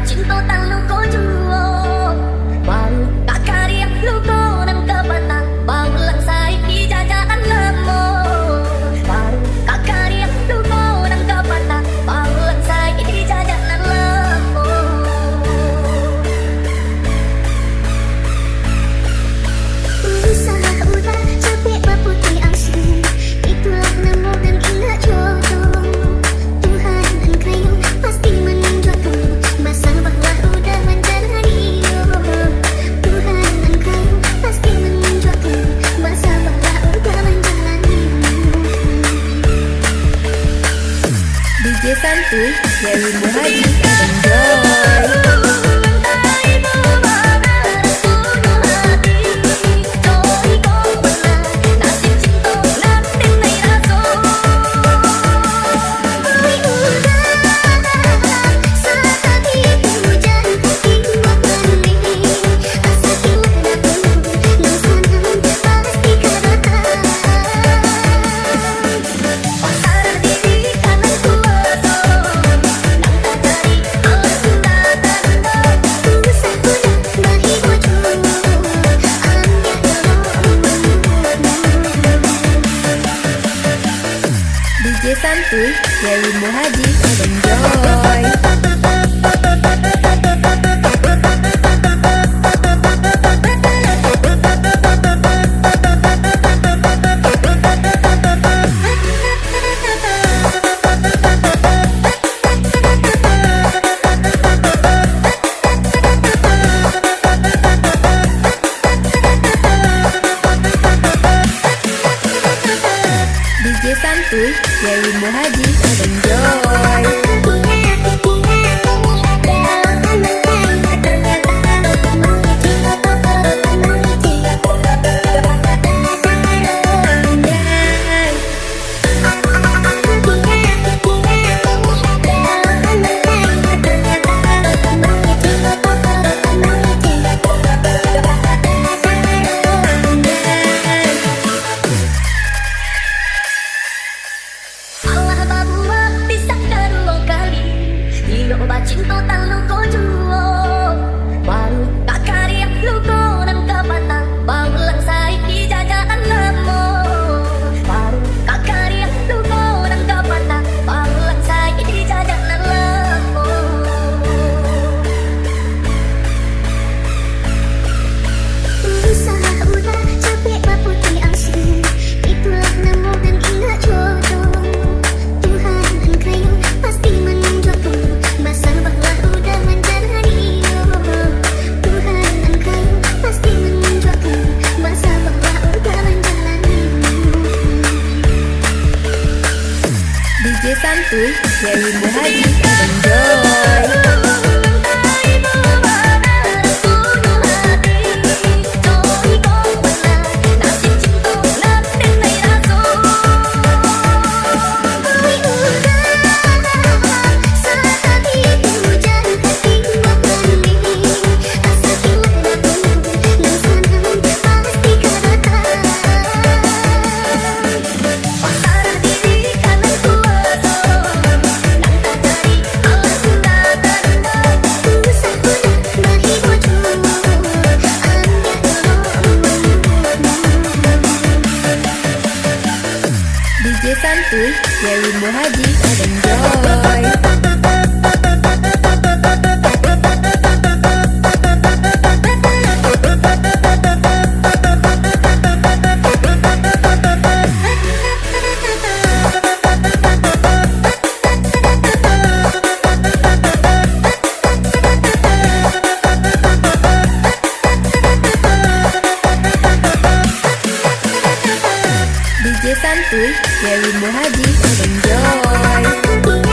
cinta tak luko juo baru tak karya luko dan kepatah baulang sai jajakan lemo baru tak karya luko dan kepatah baulang sai jajakan lemo usaha udah capek berputih asli itulah nemu dan ingat jodoh Tuhan engkau pasti menunjukkan masa bahwa udah menjalani Tuhan engkau pasti menunjukkan masa bahwa udah menjalani DJ Santuy Dewi Muhaji Enjoy. DJ Santuy Dewi Muhaji Enjoy. DJ Santuy Dewi Muhaji Enjoy. Allah babua bisa kedua kali Loba cinta tak luko juo baru tak karya luko dan kepatah baulang sai jajakan lemo baru tak karya luko dan kepatah baulang sai jajakan lemo usaha udah capek berputih asli itulah nemu dan ingat jodoh Tuhan engkau pasti menunjukkan masa bahwa udah menjalani Tuhan engkau pasti menunjukkan masa bahwa udah menjalani DJ Santuy Dewi Muhaji Enjoy. DJ Santuy Dewi Muhaji Enjoy. DJ Santuy Dewi Muhaji Enjoy.